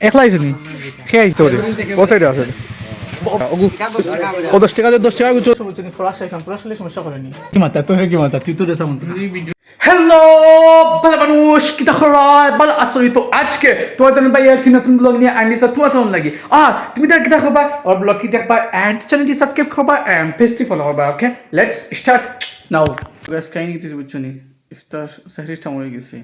একলা আইছো নি খেয়ে আইছো ওদের ও সাইডে আছে ও 10 টাকা গুছো বলছেন ফরাস খান ফরাস হলে সমস্যা করেনি কি মাতা তো কি মাতা তুই তো রেসা মন্ত্র হ্যালো ভালো মানুষ কি খবর ভালো আছো তো আজকে তোমাদের জন্য ভাই কি নতুন ব্লগ নিয়ে আনিছো তোমার কেমন লাগে আর তুমি দেখ কি দেখবা আর ব্লগ কি দেখবা এন্ড চ্যানেলটি সাবস্ক্রাইব করবা এন্ড পেজটি ফলো করবা okay let's start now guys কাইনি কিছু বুঝছো নি ইফতার সাহরি টাইম হয়ে গেছে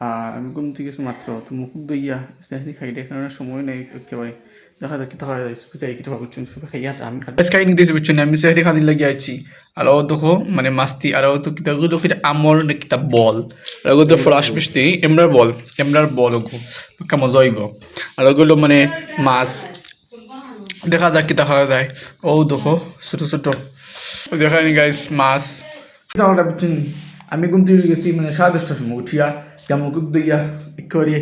আর আমি ঘুম থেকে গেছি মাত্র তো মুখ দইয়া সাহরি খাই দেখানোর সময় নেই একেবারে দেখা যাক কি দেখা যায় কি ভাবছো শুধু খাই আর আমি গাইস কাইনি কিছু বুঝছো নি আমি সাহরি খাদিন লাগি আইছি আর ও দেখো মানে মাস্তি আর ও তো কিতা গুলো ফির আমর না কিতা বল আর ওগুলো ফ্লাশ মিষ্টি এমরার বল ওগো পক্কা মজা হইব আর ওগুলো মানে মাছ দেখা যাক কিতা খাওয়া যায় ও দেখো ছোট ছোট দেখানি গাইস মাছ তাহলে বুঝছেন আমি ঘুম থেকে গেছি মানে 10:30টার সময় উঠিয়া কেমন মুখ দইয়া একেবারে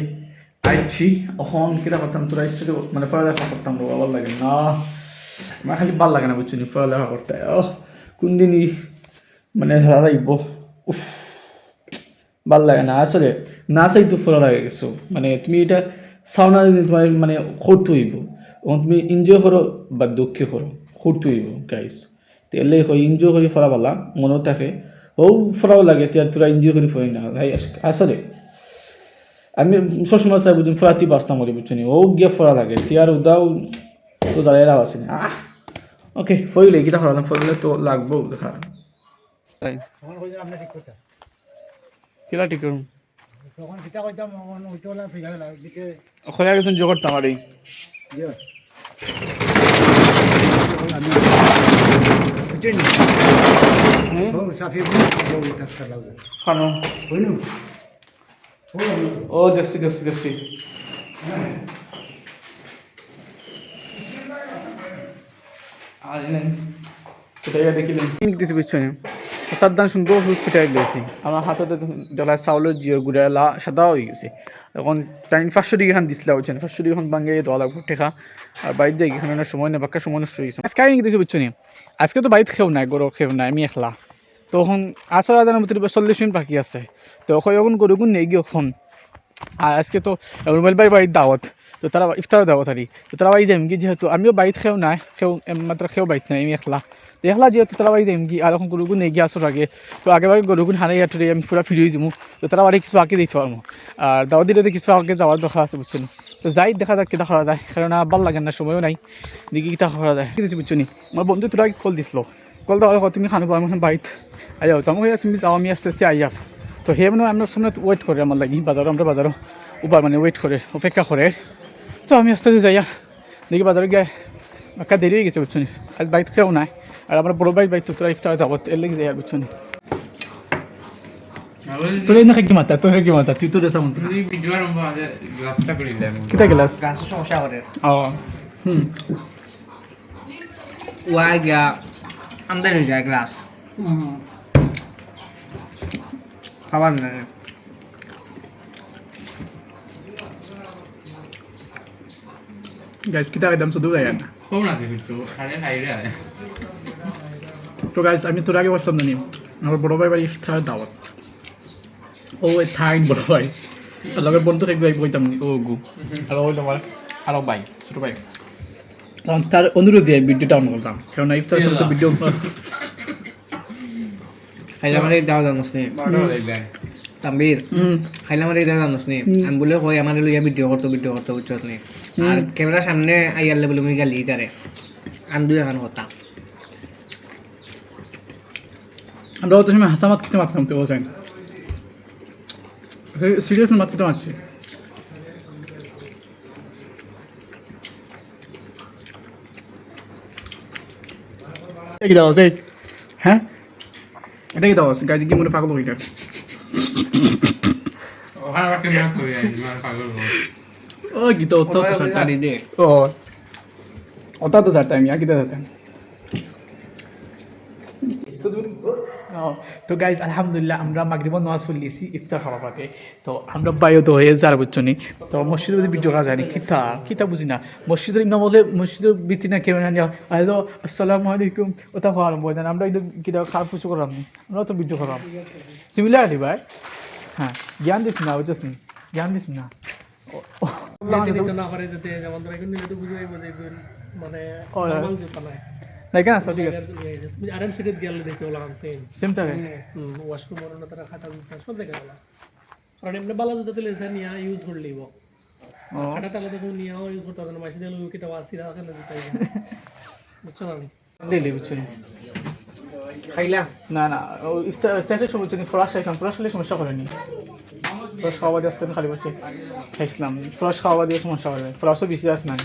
আইছি এখন কিতা করতাম তোরা স্টাডি মানে পড়ালেখা করতাম ভালো লাগে না আমার খালি ভাল লাগে না বুঝছেন পড়ালেখা করতে কোন দিনই মানে হারাইব উফ ভাল লাগে না আসলে না চাই তো ফলা লাগে গেছো মানে তুমি এটা চাও না তোমার মানে করতে হইব এবং তুমি এনজয় করো বা দুঃখে করো করতে হইব গাইস তেলে হয় এনজয় করে ফলা পালা মনেও থাকে ও ফলাও লাগে তোরা এনজয় করে ফলাই না ভাই আসলে আমি সবসময় চাই বুঝুন ফলাতি বাস্তা মরি বুঝছি ও গিয়ে ফলা লাগে তিয়ার উদাও তো দাঁড়িয়ে লাভ আছে না ওকে ফইলে কিটা ফলালাম ফইলে তো লাগবো দেখা কিলা ঠিক করুন খোলা গেছেন জগৎ তামারি ও দেখছি দেখিলেন দেখতেছি বুঝছো সাবধান সুন্দর ফুটাই দিয়েছি আমার হাতে ডলা চাউলের জিও গুড়ালা সাদা হয়ে গেছে এখন টাইম 500 টাকা দিছিল বুঝছেন 500 টাকা ভাঙিয়ে দেওয়া লাগবে টেকা আর বাড়িতে যাই এখানে সময় নেই বাক্কা সময় নষ্ট হয়ে গেছে আজকে আইনি দেখছি বুঝছো নি আজকে তো বাড়িতে খেও নাই গরু খেও নাই আমি একলা তখন 10,000 মতো 40 মিনিট বাকি আছে তো এখন গরুগুন নেই গিয়ে এখন আর আজকে তো রুমেল ভাই বাড়ির দাওয়াত তো তারা ইফতারও দাওয়াত আরি তো তারা বাড়ি যাইম কি যেহেতু আমিও বাড়িতে খেও নাই মাত্র খেও বাড়িতে নাই আমি একলা দেখলা যেহেতু তারা বাড়ি যাইম কি আর এখন গরুগুন নেই গিয়ে আসর আগে তো আগে গরুগুন হারাই হাঁটে আমি পুরা ফিরে যাবো তো তারা বাড়ি কিছু আগে দিতে পারবো আর দাওয়াত দিলে কিছু আগে যাওয়ার দরকার আছে বুঝছেন তো যাই দেখা যাক কিতা করা যায় কারণ ভাল লাগে না সময়ও নাই দেখি কিতা করা যায় কিছু বুঝছো নি আমার বন্ধু তোরা কল দিছিল কল দেওয়া তুমি খানো আমি বাড়িতে আইয়াও তো আমাকে তুমি যাও আমি আস্তে আস্তে আইয়ার তো সেই মানে আমরা সামনে ওয়েট করে আমার লাগি আমরা বাজারও উপার মানে ওয়েট করে অপেক্ষা করে তো আমি আস্তে আস্তে যাইয়া দেখি বাজারে গিয়ে একটা দেরি হয়ে গেছে বুঝছো নি আজ বাইক খেয়েও নাই আর আমার বড় বাইক তো তোরা ইফতার যাবো এর লেগে যাই বুঝছো নি তোর না কি মাতা তুই তো রেসা মন্ত্র কিতা গ্লাস সমস্যা করে ও গিয়া আন্দার হয়ে যায় গ্লাস খাবার না গাইস কিতা একদম শুধু গায় না তো গাইস আমি তোর আগে বসতাম জানি আমার বড় ভাই বাড়ি ইফতার দাওয়াত ও থাইন বড় ভাই আর লগের বন্ধু থাকবে বইতাম ও গু আর ওই আমার আরো ভাই ছোট ভাই তার অনুরোধে ভিডিওটা অন করতাম কারণ ইফতার সময় তো ভিডিও খাইলাম আর দাও জানোস নি তাম্বির খাইলাম আর দাও জানোস নি আমি বলে কই আমার লইয়া ভিডিও করতে বুঝছস নি আর ক্যামেরার সামনে আইয়ালে বলে মুই গালি তারে আন দুই এখন কথা আমরা তো সময় হাসামাত খেতে মারতাম তো বলছেন সিরিয়াস না মাত খেতে মারছি কি দাও সেই হ্যাঁ এটা কি দাও গাইজ কি মনে পাগল হয়ে গেছে ও কি তো সারি দে ও ওটা তো সারতাম আমি কিটা সারতাম তো গাইজ আলহামদুলিল্লাহ আমরা মাগরিবর নামাজ পড়লিছি ইফতার খাওয়া পাতে তো আমরা বাইরে তো হয়ে যার বুঝছো নি তো মসজিদে যদি ভিডিও করা যায়নি কিতা বুঝি না মসজিদের ইমাম বলে মসজিদের বৃত্তি না কেমন হ্যালো আসসালামু আলাইকুম ওটা খাওয়ার বলতেন আমরা একদম কিতা খারাপ কিছু করলাম না আমরা তো ভিডিও করলাম সিমিলারিটি ভাই হ্যাঁ জ্ঞান দিস না বুঝছিস নি জ্ঞান দিস না দিতে না পারে যাতে যেমন ধর এখন নিলে তো বুঝাই বোঝাই মানে নরমাল জুতা নাই নাই কেন আছে ঠিক আছে আরাম সিটে গেলে দেখতে লাগান সেম থাকে ওয়াশরুম মনে না তারা খাটা জুতা সব জায়গায় বলা কারণ এমনি বালা জুতা তুলে এসে নিয়ে ইউজ করে লিব খাটা তাহলে তো নিয়েও ইউজ করতে হবে না মাসি দিলে কিটা ওয়াসি রাখে না জুতা বুঝছো না দিলে বুঝছো খাইলা না না ও স্ট্যাটাস বুঝছো ফ্লাশ খাইছিলাম ফ্লাশ হলে সমস্যা করেনি ফ্লাশ খাওয়া দিয়ে আসতে খালি বসে খাইছিলাম ফ্লাশ খাওয়া দিয়ে সমস্যা করে ফ্লাশও বেশি আস নাই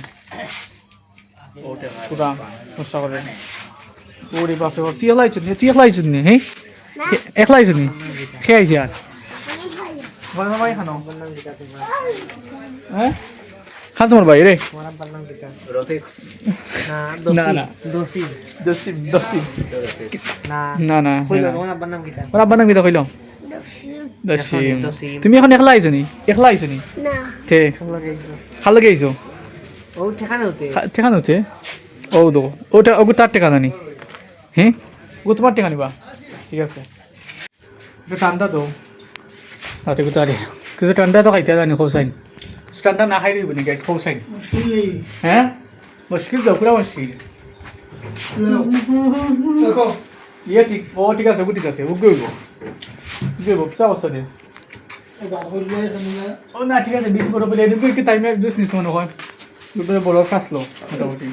পুরা সমস্যা করে ওরে বাপরে বাপ তুই একলাই নি হ্যাঁ একলাই নি খেয়ে আইছি আর বাবা ভাই খানো হ্যাঁ খান তোমার ভাই রে না না দোষী দসি না না না তোমার আব্বার নাম কিটা ওর আব্বার নাম কি কইল দসিম তুমি এখন একলা আইছো নি না কে খাল লাগে আইছো ও ঠিকানা হতে টেকা হচ্ছে ও দো ওটা ওগো তার টেকা জানি হ্যাঁ ওগো তোমার টেকা নিবা ঠিক আছে এটা ঠান্ডা তো রাতে কোথায় কিছু ঠান্ডা তো খাইতে জানি খোসাইন ঠান্ডা না খাই দিব নি গাইস খোসাইন হ্যাঁ মুশকিল তো পুরা মুশকিল দেখো ইয়ে ঠিক ও ঠিক আছে ঠিক আছে ও গইব কিতা অবস্থা দে ও না ঠিক আছে 20 বড় বলে দিবি কি টাইমে জুস নিছ মনে হয় দুটো বরফ আসলো মোটামুটি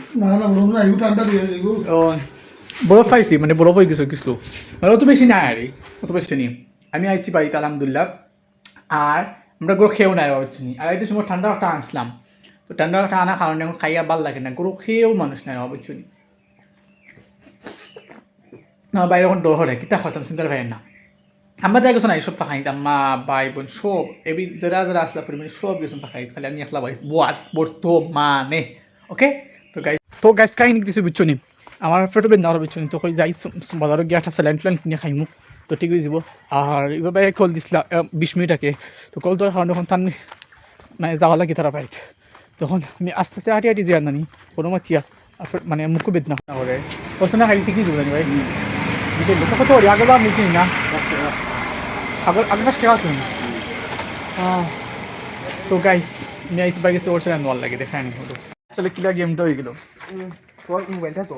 ও বরফ পাইছি মানে বরফ হয়ে গেছে কিছু মানে অত বেশি নাই আরে অত বেশি নেই আমি আইছি বাড়িতে আলহামদুলিল্লাহ আর আমরা গরু খেয়েও নাই হচ্ছে আর এই সময় ঠান্ডা একটা আনছিলাম তো ঠান্ডা একটা আনার কারণে এখন খাইয়া ভাল লাগে না গরু খেয়েও মানুষ নাই বুঝছি না বাইরে এখন ডর হরে কিতা খাতাম চিন্তার ভাই না আমরা তাই গেছো না এইসব পাখাইতাম মা ভাই বোন সব এবি যারা যারা আসলা পরিমাণে সব গেছো পাখাই খালি আমি একলা ভাই বর্তমানে ওকে তো গাইস কাহিনী কিছু বুঝছো নি আমার পেটো বেদনা আর বুঝছো নি তো কই যাই বাজারে গিয়ে একটা স্যালাইন ট্যালাইন কিনে খাইমু তো ঠিক হয়ে যাব আর এইভাবে কল দিছিলা 20 মিনিট আগে তো কল তোর কারণে এখন তার মানে যাওয়া লাগে তারা বাইট তখন আমি আস্তে আস্তে হাঁটি হাঁটি যাই নানি কোনো মাতিয়া মানে মুখও বেদনা করে ওসনা খাই ঠিকই যাবো জানি ভাই কত আগে দাম নিচ্ছি না আগে কাছ টাকা শুনি তো গাইস আমি আইসি বাইক এসে ওর সাথে নল লাগে দেখা নি হলো তাহলে কিলা গেমটা হয়ে গেল তোর মোবাইলটা তো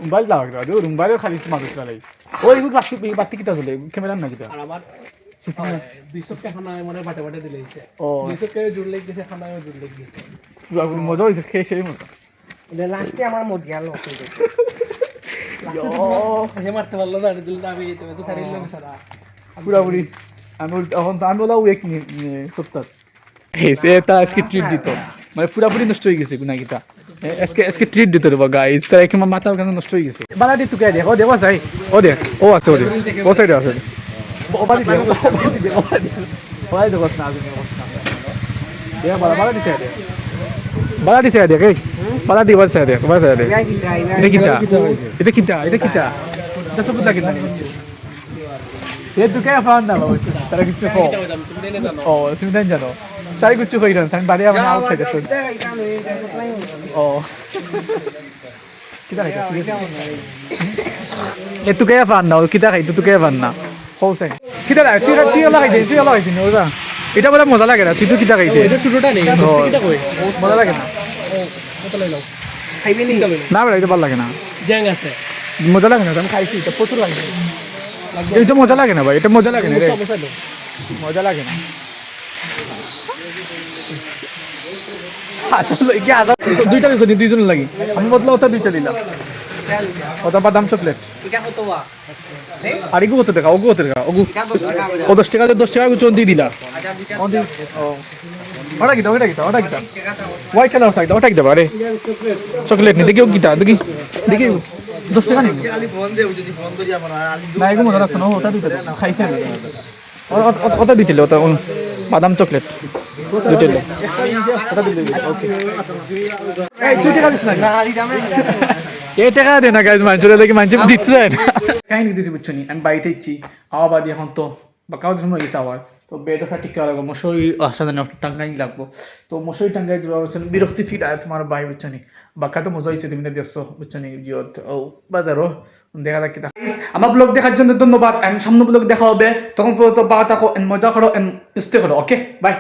মোবাইল দাও রাজু মোবাইলের খালি মানুষ চালাই ওই বাতি কিতা চলে ক্যামেরা না কিতা আর আমার 200 টাকা খানা মানে বাটে বাটে দিলেইছে ও 200 টাকা জুড় লেগ গেছে খানাও জুড় লেগ গেছে মজা হয়েছে খেয়ে সেই মতো লাস্টে আমার মত গেল হে মারতে পারলো না দিল আমি তুমি তো সারিল না সারা পুরাপুরি আমি বলা এক সপ্তাহ সে এটা আজকে ট্রিট দিত মানে পুরাপুরি নষ্ট হয়ে গেছে গুনাগিটা আজকে ট্রিট দিত রে গাইস তাই কি মাথা কেন নষ্ট হয়ে গেছে বালাটি তুই কে দেখো দেখো চাই ও দেখ ও আছে ও সাইডে আছে ও বাদি দেখ ওই দেখো না আগে দেখ বালাটি সাইডে বালাটি সাইডে দেখ বালাটি বাদ সাইডে বাদ সাইডে এটা কিটা এটা সব লাগে না এ দুকে ফান না বাবা তারা কিছু কো ও তুমি দেন জানো তাই কিছু কই না আমি বাড়ি আমার আউটসাইড আছে ও কিটা খাইতা এ তুকে ফান না কিটা খাইতা তুকে ফান না হোসেন কিটা লাগে তুই লাগাইছিস ওটা এটা বলে মজা লাগে না তুই তো কিটা খাইতে এটা ছোটটা নেই এটা কই মজা লাগে না কত লাইলো খাইবি নি না বলে এটা ভালো লাগে না জ্যাং আছে মজা লাগে না আমি খাইছি এটা প্রচুর লাগে এটা মজা লাগে না ভাই এটা মজা লাগে না রে মজা লাগে না আসলে কি দুইটা দিছো দুইজন লাগি আমি বদলা ওটা দুইটা দিলাম ওটা বাদাম চকলেট এটা কত বা আর এগু কত টাকা ওগু কত টাকা ওগু ও 10 টাকা 10 টাকা চোন দিয়ে দিলা আচ্ছা দুইটা ওটা কিটা হোয়াইট কালার থাকতো ওটা কিটা আরে চকলেট নি দেখি ও কিটা দেখি 10 টাকা নি খালি ফোন দে যদি ফোন ধরি আমার আলি না এগু মজা লাগতো না ওটা দিতে খাইছে ওটা দিছিল ওটা বাদাম চকলেট দুটো ওটা দিতে ওকে এই তুই টাকা দিছ না না আলি দামে এই টাকা দে না গাইজ মানুষের দেখি মানুষ দিচ্ছে না কাহিনী দিছি বুঝছো নি আমি বাড়িতে ইচ্ছি আবার বাদি এখন তো বা কাউকে সময় গেছে আবার তো বেড ওঠা ঠিক লাগবো মশারি আসা জানি একটা টাঙ্গাই লাগবো তো মশারি টাঙ্গাই দেওয়া হচ্ছে বিরক্তি ফিট আয় তোমার ভাই বুঝছো নি বাক্কা তো মজা হয়েছে তুমি না দেখছো বুঝছো নি জিওত ও বাজারও দেখা যাক কিতা আমার ব্লগ দেখার জন্য ধন্যবাদ সামনে ব্লগ দেখা হবে তখন পর্যন্ত বা থাকো মজা করো স্টে করো ওকে বাই